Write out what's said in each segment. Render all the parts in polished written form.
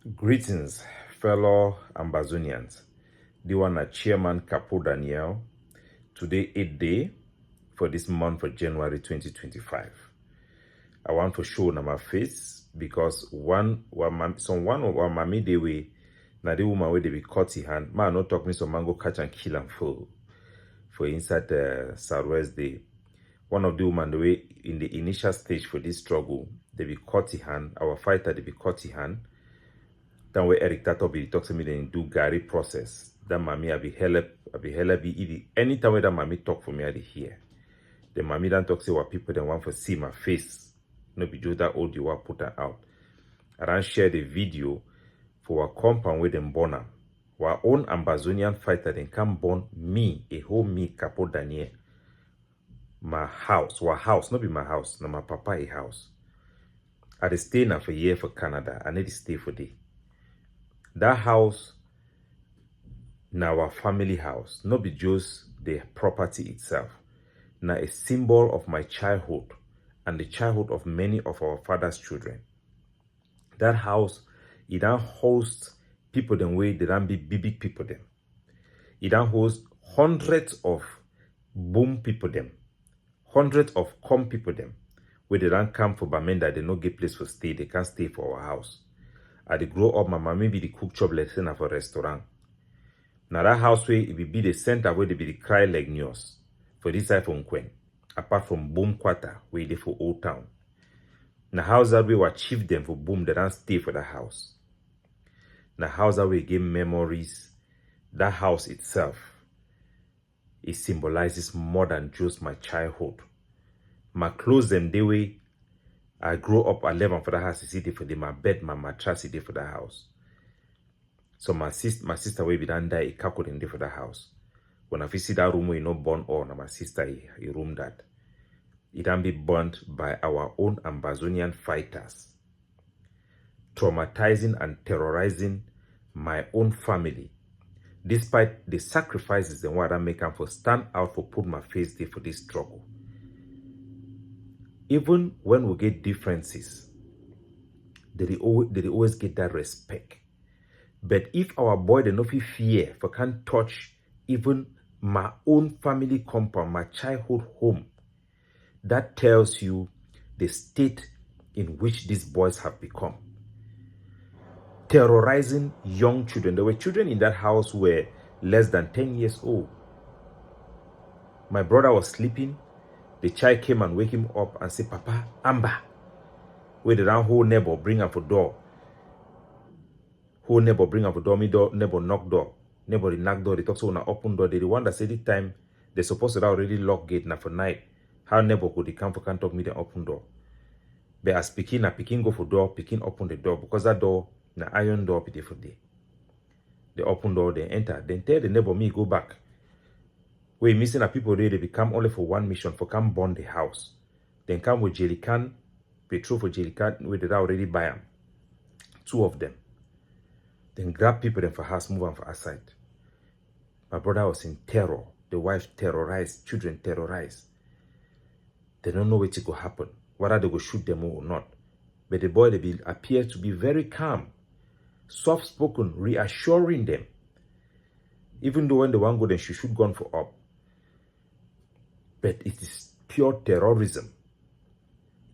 Greetings, fellow Ambazonians. The one na Chairman Capo Daniel. Today, 8th day for this month for January 2025. I want to show na my face because one of our mommy they way na the woman where they be cut his hand. Man, not talk me some mango catch and kill and for inside the Southwest day. One of the woman the way in the initial stage for this struggle, they be cut his hand. Our fighter they be cut his hand. Then where Eric Tato be talk to me then do Gary process. That mommy I be hella be eating. Anytime where that mommy talk for me I dey hear. The mommy then talk say what people then want to see my face. No be just that audio I put her out. I then share the video for our compound where them born am. Our own Ambazonian fighter then come born me, a whole me Capo Daniel. My house, not be my house, na my papa a house. I dey stay now for a year for Canada. I need to stay for day. That house, now our family house, not be just the property itself. Now a symbol of my childhood and the childhood of many of our father's children. That house, it don't host people them way they don't be big people them. It don't host hundreds of boom people them, hundreds of come people them, where they don't come for Bamenda, they no get place for stay, they can't stay for our house. I dey grow up, my mommy be the cook chop lesson for restaurant. Now that house where it be the center where they be the cry like news for this side from Quen, apart from Boom Quarter where they for Old Town. Now house that we were achieve them for Boom, they don't stay for the house. Now house that we give memories, that house itself, it symbolizes more than just my childhood. My clothes them the way I grew up at 11 for the house, is it for the my bed, my mattress is for the house. So my sister will be done die a cackle in for the house. When I visit that room, we no born or my sister a room that it can be burnt by our own Ambazonian fighters, traumatizing and terrorizing my own family, despite the sacrifices and what I make for stand out for put my face there for this struggle. Even when we get differences, they always get that respect. But if our boy they no fit fear for can't touch even my own family compound, my childhood home, that tells you the state in which these boys have become. Terrorizing young children. There were children in that house who were less than 10 years old. My brother was sleeping. The child came and wake him up and say, Papa, Amber. Where the round whole neighbor bring her for door. Whole neighbor bring her for door, me door, neighbor knock door. Neighbor knock door, they talk so on an open door. They the one that say this time they supposed to already lock gate now for night. How neighbor could they come for can't talk me the open door. But as Pekin go for door, Pekin open the door because that door, the iron door be there for day. They open door, they enter, then tell the neighbor me go back. We missing a people there, they become only for one mission, for come burn the house. Then come with jelly can, petrol for jelly can, where they already buy them. 2 of them. Then grab people then for house, move them for outside. My brother was in terror. The wife terrorized, children terrorized. They don't know what it could happen, whether they go shoot them or not. But the boy, they appear to be very calm, soft-spoken, reassuring them. Even though when the one go, then she should gun for up. But it is pure terrorism.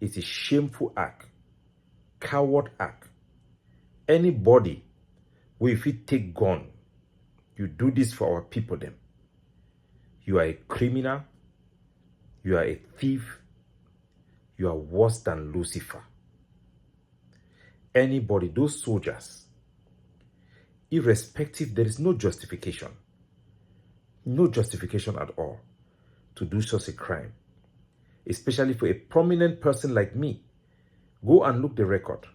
It is shameful act, coward act. Anybody who if you take gun, you do this for our people then. You are a criminal, you are a thief, you are worse than Lucifer. Anybody, those soldiers, irrespective, there is no justification at all to do such a crime, especially for a prominent person like me. Go and look the record.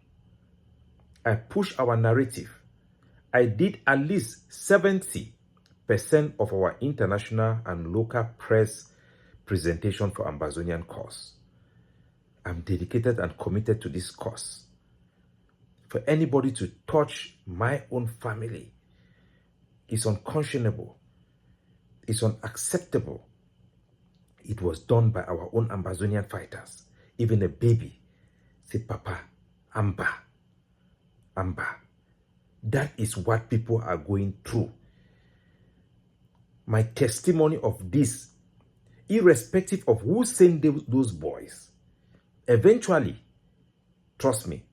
I push our narrative. I did at least 70% of our international and local press presentation for Ambazonian cause. I'm dedicated and committed to this cause. For anybody to touch my own family is unconscionable. It's unacceptable. It was done by our own Ambazonian fighters. Even a baby say, Papa, Amba. That is what people are going through. My testimony of this, irrespective of who sent those boys, eventually, trust me,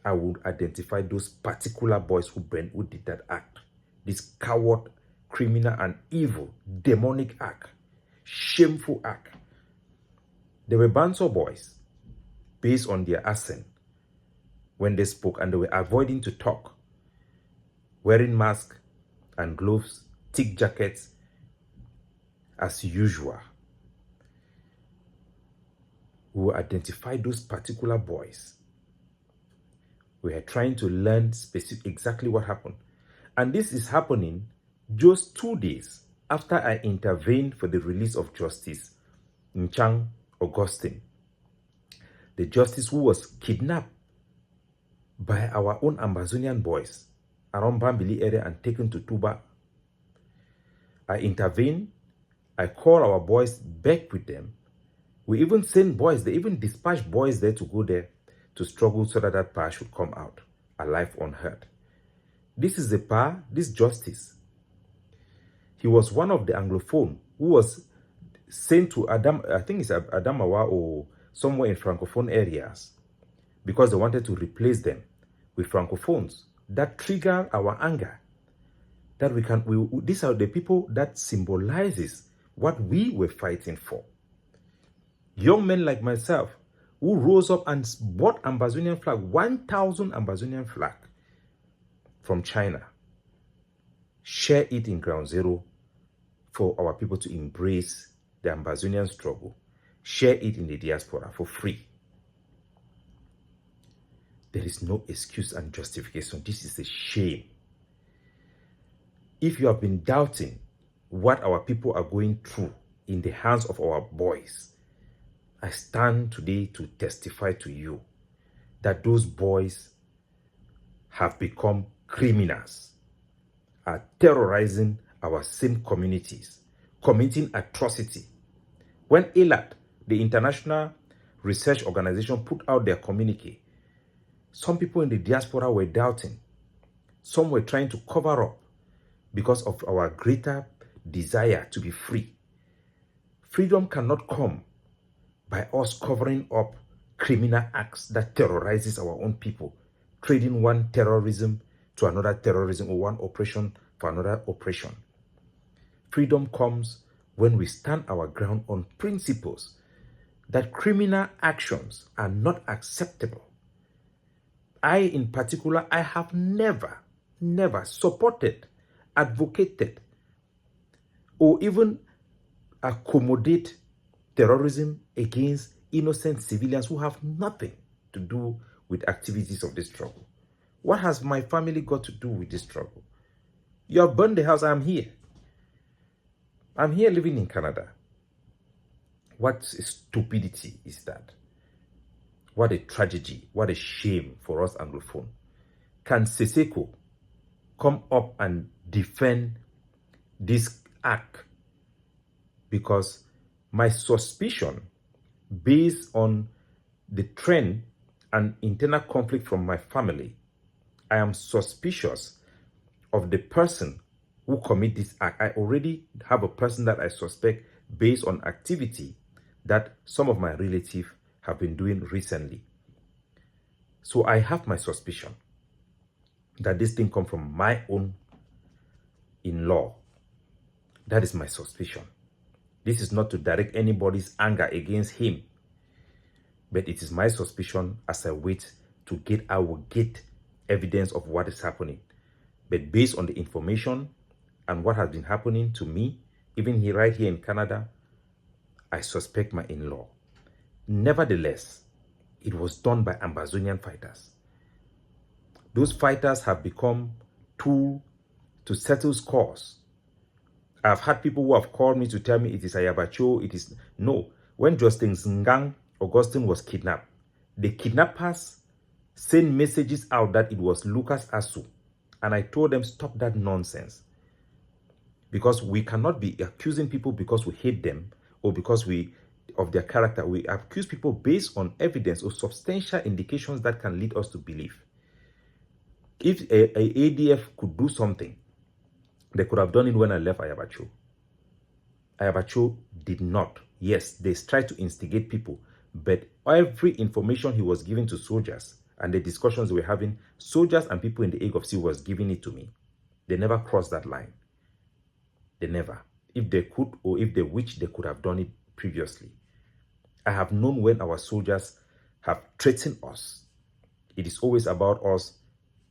I would identify those particular boys who did that act. This coward, criminal, and evil, demonic act, shameful act. They were Banso boys, based on their accent when they spoke, and they were avoiding to talk, wearing masks and gloves, thick jackets, as usual. We will identify those particular boys. We are trying to learn exactly what happened. And this is happening just 2 days after I intervened for the release of Justice Nchang Augustine, the justice who was kidnapped by our own Ambazonian boys around Bambili area and taken to Tuba. I intervened. I called our boys back with them. We even sent boys, they even dispatched boys there to go there to struggle so that that Pa should come out alive, unhurt. This is the Pa, this justice. He was one of the Anglophone who was sent to Adam, I think it's Adamawa or somewhere in Francophone areas, because they wanted to replace them with Francophones. That triggered our anger. That these are the people that symbolizes what we were fighting for. Young men like myself who rose up and bought Ambazonian flag, 1,000 Ambazonian flag from China. Share it in Ground Zero for our people to embrace the Ambazonian struggle. Share it in the diaspora for free. There is no excuse and justification. This is a shame. If you have been doubting what our people are going through in the hands of our boys, I stand today to testify to you that those boys have become criminals, are terrorizing our same communities, committing atrocity. When ELAD, the International Research Organization, put out their communique, some people in the diaspora were doubting. Some were trying to cover up because of our greater desire to be free. Freedom cannot come by us covering up criminal acts that terrorizes our own people, trading one terrorism to another terrorism or one oppression for another oppression. Freedom comes when we stand our ground on principles that criminal actions are not acceptable. I, in particular, I have never supported, advocated, or even accommodate terrorism against innocent civilians who have nothing to do with activities of this struggle. What has my family got to do with this struggle? You have burned the house. I'm here. I'm here living in Canada. What stupidity is that? What a tragedy. What a shame for us Anglophone. Can Seseko come up and defend this act? Because my suspicion, based on the trend and internal conflict from my family, I am suspicious of the person who commit this act. I already have a person that I suspect based on activity that some of my relatives have been doing recently. So I have my suspicion that this thing comes from my own in-law. That is my suspicion. This is not to direct anybody's anger against him, but it is my suspicion as I wait to get, I will get evidence of what is happening. But based on the information and what has been happening to me, even here, right here in Canada, I suspect my in-law. Nevertheless, it was done by Ambazonian fighters. Those fighters have become tool to settle scores. I've had people who have called me to tell me it is Ayabacho, it is... No. When Justice Ngang Augustine was kidnapped, the kidnappers sent messages out that it was Lucas Asu. And I told them, stop that nonsense. Because we cannot be accusing people because we hate them or because of their character. We accuse people based on evidence or substantial indications that can lead us to believe. If a ADF could do something, they could have done it when I left Ayabacho. Ayabacho did not. Yes, they tried to instigate people, but every information he was giving to soldiers and the discussions they were having, soldiers and people in the Age of Sea was giving it to me. They never crossed that line. They never. If they could, or if they wished, they could have done it previously. I have known when our soldiers have threatened us. It is always about us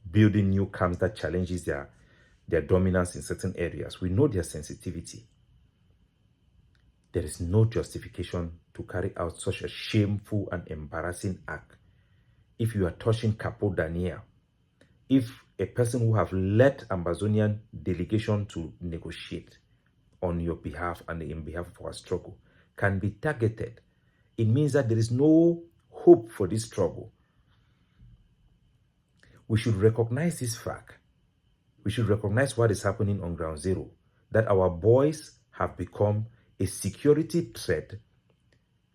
building new camps that challenges their dominance in certain areas. We know their sensitivity. There is no justification to carry out such a shameful and embarrassing act. If you are touching Capo Daniel, if a person who have led Amazonian delegation to negotiate on your behalf and in behalf of our struggle can be targeted, it means that there is no hope for this struggle. We should recognize this fact. We should recognize what is happening on ground zero, that our boys have become a security threat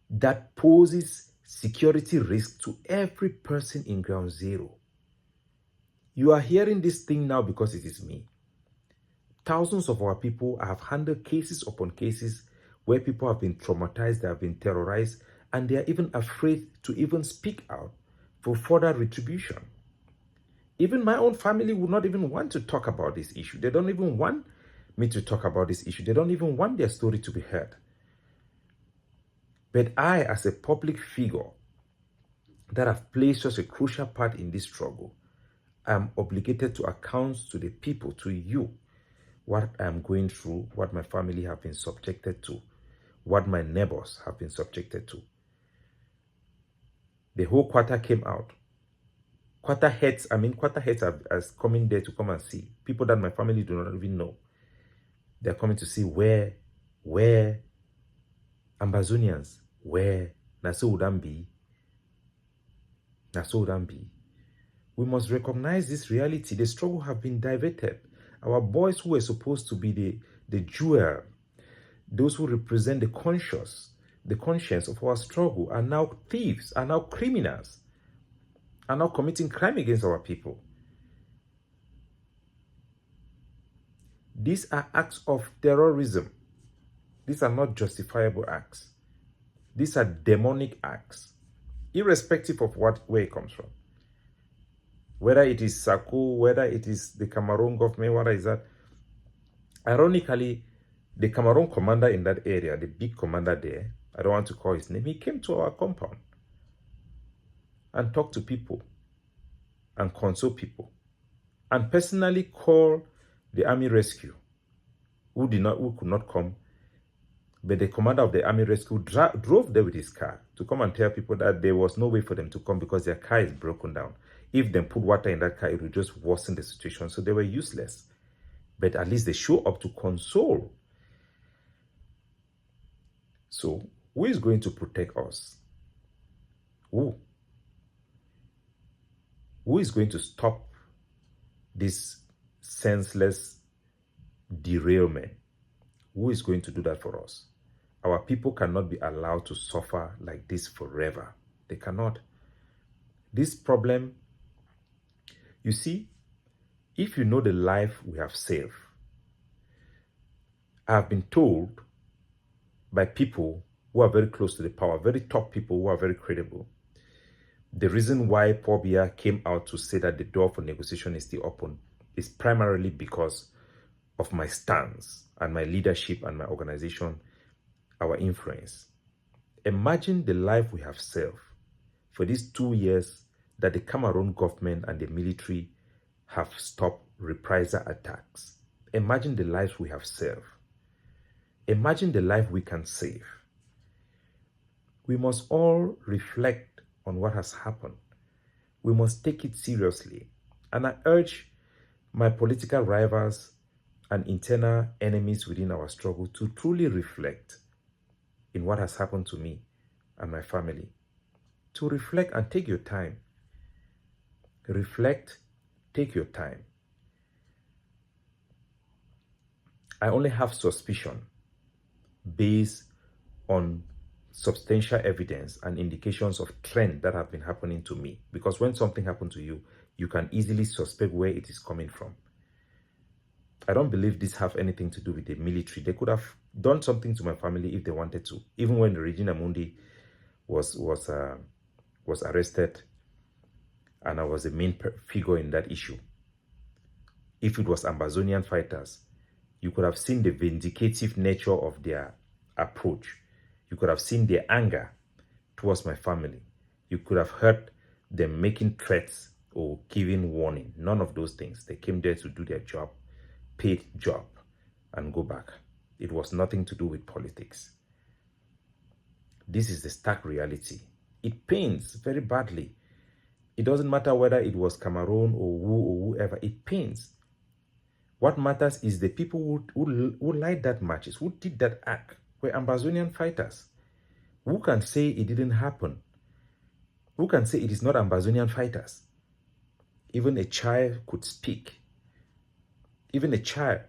that poses security risk to every person in ground zero. You are hearing this thing now because it is me. Thousands of our people have handled cases upon cases where people have been traumatized, they have been terrorized, and they are even afraid to even speak out for further retribution. Even my own family would not even want to talk about this issue. They don't even want me to talk about this issue. They don't even want their story to be heard. But I, as a public figure that have played such a crucial part in this struggle, I am obligated to account to the people, to you, what I am going through, what my family have been subjected to, what my neighbors have been subjected to. The whole quarter came out. Quarter heads are coming there to come and see. People that my family do not even know. They're coming to see where Ambazonians, where Naso would be. We must recognize this reality. The struggle have been diverted. Our boys who were supposed to be the jewel, those who represent the conscience of our struggle, are now thieves, are now criminals, are now committing crime against our people. These are acts of terrorism. These are not justifiable acts. These are demonic acts, irrespective of where it comes from. Whether it is Sako, whether it is the Cameroon government, whether it is that. Ironically, the Cameroon commander in that area, the big commander there, I don't want to call his name, he came to our compound and talked to people and console people and personally called the army rescue who could not come. But the commander of the army rescue drove there with his car to come and tell people that there was no way for them to come because their car is broken down. If they put water in that car, it would just worsen the situation. So they were useless. But at least they show up to console. So who is going to protect us? Who? Who is going to stop this senseless derailment? Who is going to do that for us? Our people cannot be allowed to suffer like this forever. They cannot. This problem, you see, if you know the life we have saved, I have been told by people who are very close to the power, very top people who are very credible, the reason why Paul Biya came out to say that the door for negotiation is still open is primarily because of my stance and my leadership and my organization, our influence. Imagine the life we have saved for these 2 years that the Cameroon government and the military have stopped reprisal attacks. Imagine the lives we have saved. Imagine the life we can save. We must all reflect on what has happened. We must take it seriously. And I urge my political rivals and internal enemies within our struggle to truly reflect in what has happened to me and my family. To reflect and take your time. Reflect, take your time. I only have suspicion based on substantial evidence and indications of trend that have been happening to me. Because when something happened to you, you can easily suspect where it is coming from. I don't believe this have anything to do with the military. They could have done something to my family if they wanted to. Even when Regina Mundi was arrested, and I was the main figure in that issue. If it was Ambazonian fighters, you could have seen the vindicative nature of their approach. You could have seen their anger towards my family. You could have heard them making threats or giving warning. None of those things. They came there to do their job, paid job, and go back. It was nothing to do with politics. This is the stark reality. It pains very badly. It doesn't matter whether it was Cameroon or whoever. It pains. What matters is the people who light that matches, who did that act, were Ambazonian fighters. Who can say it didn't happen? Who can say it is not Ambazonian fighters? Even a child could speak. Even a child.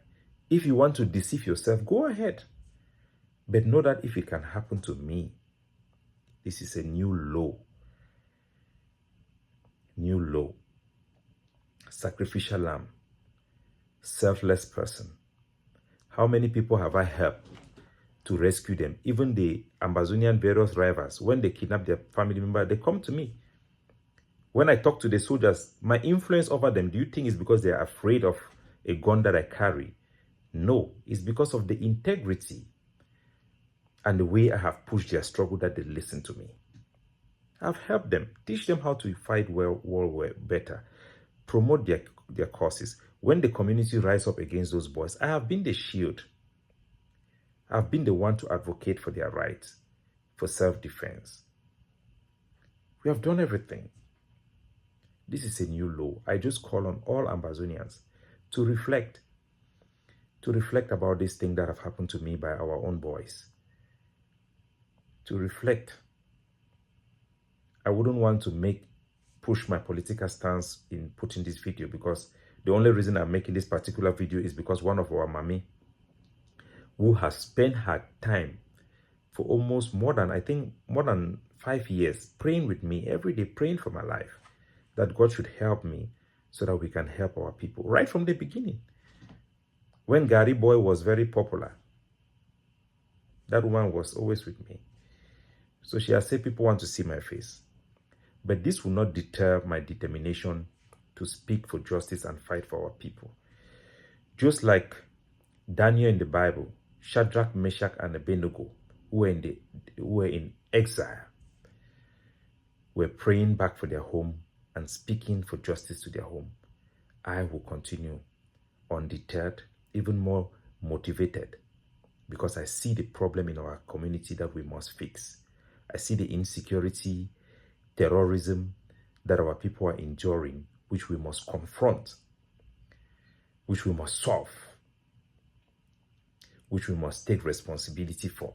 If you want to deceive yourself, go ahead. But know that if it can happen to me, this is a new low. New low. Sacrificial lamb. Selfless person. How many people have I helped to rescue them? Even the Ambazonian various rivals, when they kidnap their family member, they come to me. When I talk to the soldiers, my influence over them, do you think it's because they are afraid of a gun that I carry? No, it's because of the integrity and the way I have pushed their struggle that they listen to me. I've helped them, teach them how to fight well better, promote their causes. When the community rise up against those boys, I have been the shield. I've been the one to advocate for their rights, for self-defense. We have done everything. This is a new law. I just call on all Ambazonians to reflect about this thing that have happened to me by our own boys. To reflect. I wouldn't want to push my political stance in putting this video, because the only reason I'm making this particular video is because one of our mommy, who has spent her time for almost more than 5 years, praying with me every day, praying for my life, that God should help me so that we can help our people right from the beginning. When Gary Boy was very popular, that woman was always with me. So she has said people want to see my face. But this will not deter my determination to speak for justice and fight for our people. Just like Daniel in the Bible, Shadrach, Meshach, and Abednego, who were in exile, were praying back for their home and speaking for justice to their home. I will continue undeterred, even more motivated, because I see the problem in our community that we must fix. I see the insecurity, terrorism that our people are enduring, which we must confront, which we must solve, which we must take responsibility for.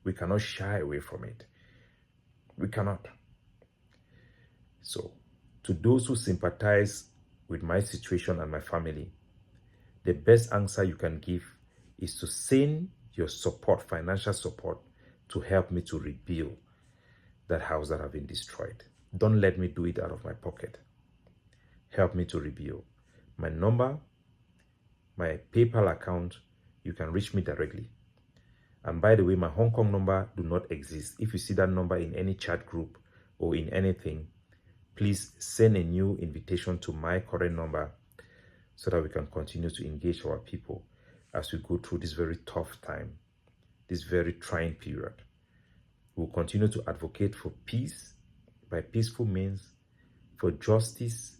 We cannot shy away from it. We cannot. So, to those who sympathize with my situation and my family, the best answer you can give is to send your support, financial support, to help me to rebuild that house that have been destroyed. Don't let me do it out of my pocket. Help me to rebuild. My number, my PayPal account, you can reach me directly. And by the way, my Hong Kong number do not exist. If you see that number in any chat group or in anything, please send a new invitation to my current number so that we can continue to engage our people as we go through this very tough time, this very trying period. We'll continue to advocate for peace by peaceful means, for justice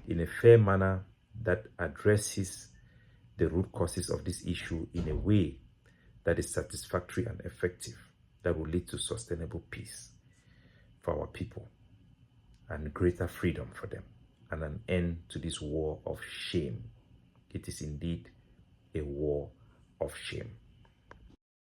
in a fair manner that addresses the root causes of this issue in a way that is satisfactory and effective, that will lead to sustainable peace for our people and greater freedom for them, and an end to this war of shame. It is indeed a war of shame.